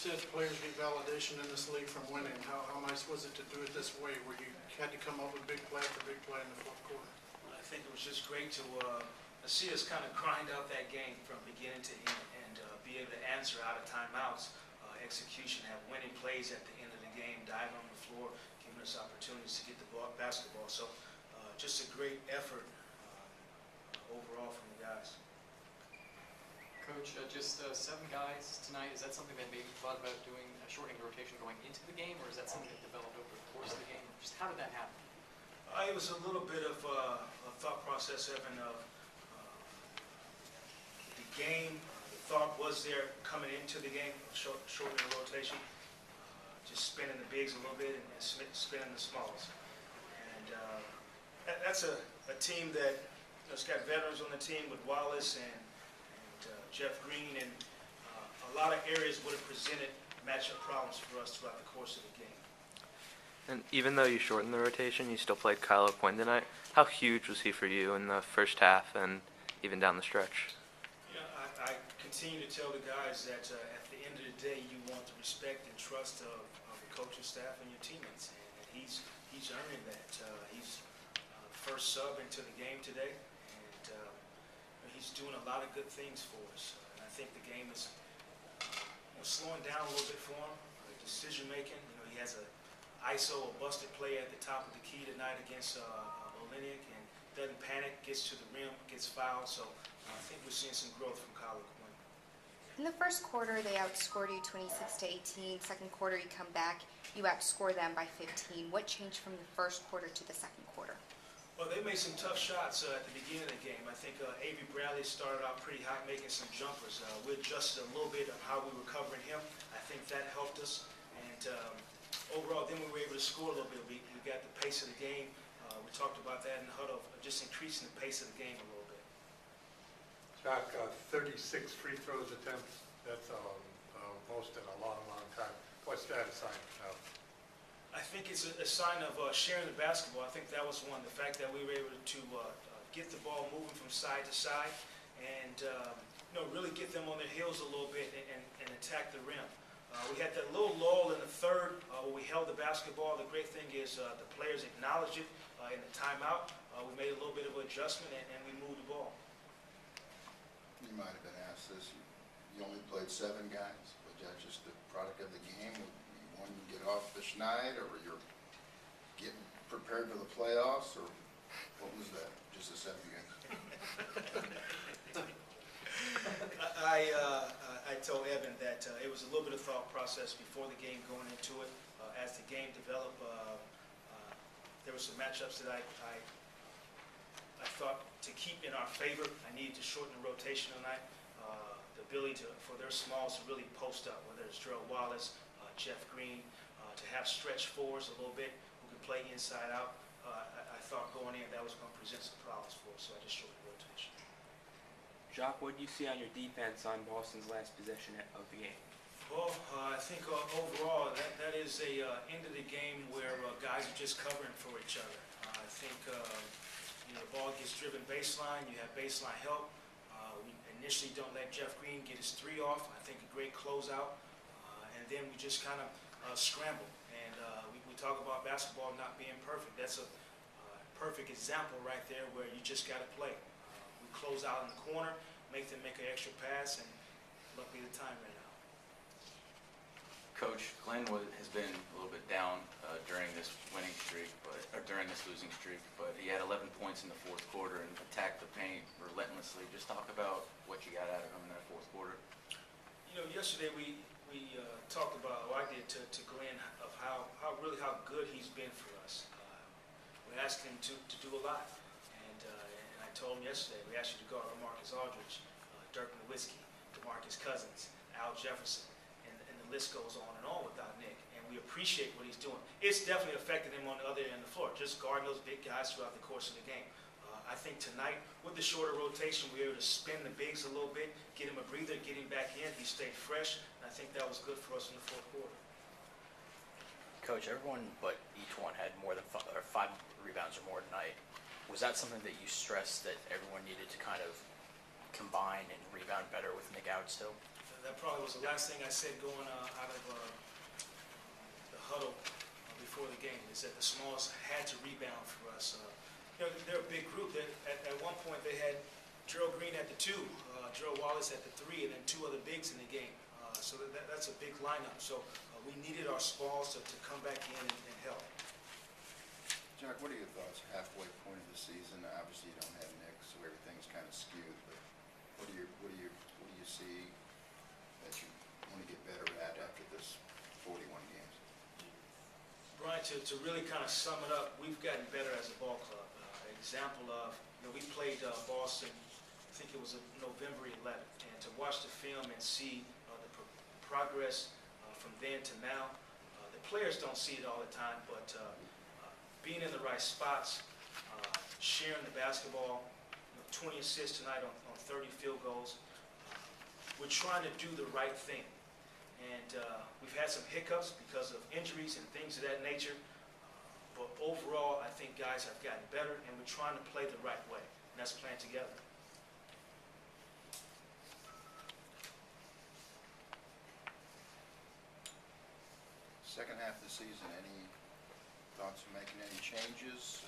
said players get validation in this league from winning. How nice was it to do it this way, where you had to come up with big play after big play in the fourth quarter? I think it was just great to see us kind of grind out that game from beginning to end and be able to answer out of timeouts, execution, have winning plays at the end of the game, diving on the floor, giving us opportunities to get the basketball. So just a great effort overall from the guys. Coach, just 7 guys tonight. Is that something that maybe you thought about doing, shortening the rotation going into the game, or is that something that developed over the course of the game? Just how did that happen? It was a little bit of a thought process, Evan, of the game. The thought was there coming into the game, shortening the rotation, just spinning the bigs a little bit and spinning the smalls. And that's a team that has got veterans on the team with Wallace and Jeff Green, and a lot of areas would have presented matchup problems for us throughout the course of the game. And even though you shortened the rotation, you still played Kyle Quinn tonight. How huge was he for you in the first half and even down the stretch? Yeah, I continue to tell the guys that at the end of the day, you want the respect and trust of the coaching staff and your teammates, and he's earning that. He's first sub into the game today, and he's doing a lot of good things for us. And I think the game is slowing down a little bit for him. Decision making, he has a ISO, a busted play at the top of the key tonight against Olenek, and doesn't panic, gets to the rim, gets fouled. So I think we're seeing some growth from Kyle Quinn. In the first quarter, they outscored you 26-18. Second quarter, you come back, you outscore them by 15. What changed from the first quarter to the second quarter? Well, they made some tough shots at the beginning of the game. I think A.B. Bradley started out pretty hot, making some jumpers. We adjusted a little bit of how we were covering him. I think that helped us. And overall, then we were able to score a little bit. We got the pace of the game. We talked about that in the huddle, just increasing the pace of the game a little bit. Jacque, 36 free throws attempts. That's most in a long, long time. What's that a sign of? I think it's a sign of sharing the basketball. I think that was one. The fact that we were able to get the ball moving from side to side and really get them on their heels a little bit and attack the rim. We had that little lull in the third where we held the basketball. The great thing is the players acknowledged it in the timeout. We made a little bit of an adjustment and we moved the ball. You might have been asked this. You only played 7 guys. Was that just the product of the game? You wanted to get off the schneid, or you're getting prepared for the playoffs, or what was that? Just the 7 guys? I told Evan that it was a little bit of thought process before the game going into it. As the game developed, there were some matchups that I thought to keep in our favor. I needed to shorten the rotation tonight. The ability for their smalls to really post up, whether it's Gerald Wallace, Jeff Green, to have stretch fours a little bit who can play inside out. I thought going in that was going to present some problems for us, so I just shortened the rotation. Jacque, what did you see on your defense on Boston's last possession of the game? Well, I think overall that is a end of the game where guys are just covering for each other. I think the ball gets driven baseline, you have baseline help. We initially don't let Jeff Green get his 3 off. I think a great closeout. And then we just kind of scramble. And we talk about basketball not being perfect. That's a perfect example right there where you just got to play. We close out in the corner, make them make an extra pass, and luckily the time ran out. Coach, Glenn has been a little bit down during this winning streak, or during this losing streak, but he had 11 points in the fourth quarter and attacked the paint relentlessly. Just talk about what you got out of him in that fourth quarter. Yesterday we talked about, or I did, to Glenn, of how good he's been for us. We asked him to do a lot, and I told him yesterday, we asked you to guard Marcus Aldridge, Dirk Nowitzki, DeMarcus Cousins, Al Jefferson, and the list goes on and on without Nick, and we appreciate what he's doing. It's definitely affected him on the other end of the floor, just guarding those big guys throughout the course of the game. I think tonight, with the shorter rotation, we were able to spin the bigs a little bit, get him a breather, get him back in. He stayed fresh, and I think that was good for us in the fourth quarter. Coach, everyone but each one had more than 5 rebounds or more tonight. Was that something that you stressed that everyone needed to kind of combine and rebound better with Nick out still? that probably was the last thing I said going out of the huddle before the game, is that the Smalls had to rebound for us. They're a big group. At one point, they had Gerald Green at the 2, Gerald Wallace at the 3, and then 2 other bigs in the game. So that's a big lineup. So we needed our Smalls to come back in and help. Jacque, what are your thoughts halfway point of the season? Obviously, you don't have Nick, so everything's kind of skewed, but what do you see that you want to get better at after this 41 games? Brian, to really kind of sum it up, we've gotten better as a ball club. Example of, we played Boston, I think it was November 11th, and to watch the film and see the progress from then to now, the players don't see it all the time, but being in the right spots, sharing the basketball, 20 assists tonight on 30 field goals. We're trying to do the right thing. And we've had some hiccups because of injuries and things of that nature. But overall, I think guys have gotten better, and we're trying to play the right way. And that's playing together. Second half of the season, any thoughts of making any changes,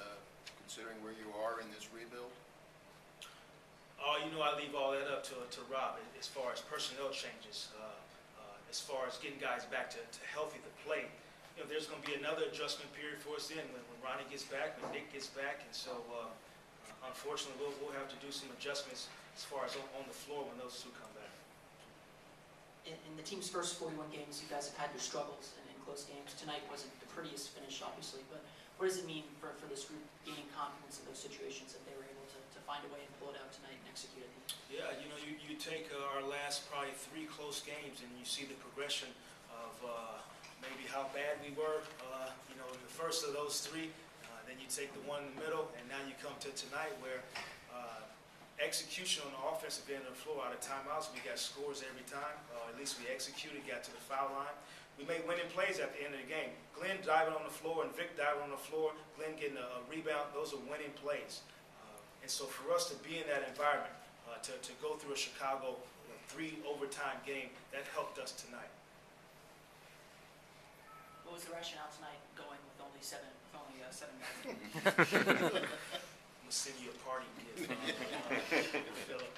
considering where you are in this rebuild? I leave all that up to Rob as far as personnel changes, as far as getting guys back to healthy to play. There's going to be another adjustment period for us then when Ronnie gets back, when Nick gets back, and so unfortunately we'll have to do some adjustments as far as on the floor when those two come back. In the team's first 41 games, you guys have had your struggles in close games. Tonight wasn't the prettiest finish, obviously, but what does it mean for this group gaining confidence in those situations that they were able to find a way and pull it out tonight and execute it? Yeah, you take our last probably 3 close games and you see the progression of maybe how bad we were, in the first of those 3. Then you take the one in the middle, and now you come to tonight where execution on the offensive end of the floor, out of timeouts, we got scores every time. At least we executed, got to the foul line. We made winning plays at the end of the game. Glenn diving on the floor and Vic diving on the floor, Glenn getting a rebound, those are winning plays. And so for us to be in that environment, to go through a Chicago 3 overtime game, that helped us tonight. What was the rationale tonight going with only seven guys? I'm going to send you a party gift, Philip.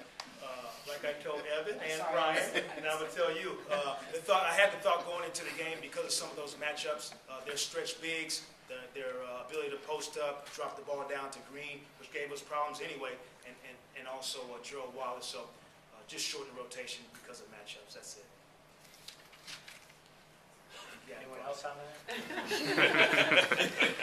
Like I told Evan and Brian, and I'm going to tell you, I had the thought going into the game because of some of those matchups, their stretch bigs, their ability to post up, drop the ball down to Green, which gave us problems anyway, and also Gerald Wallace. So just shorten the rotation because of matchups. That's it. Yeah, Anyone else on that?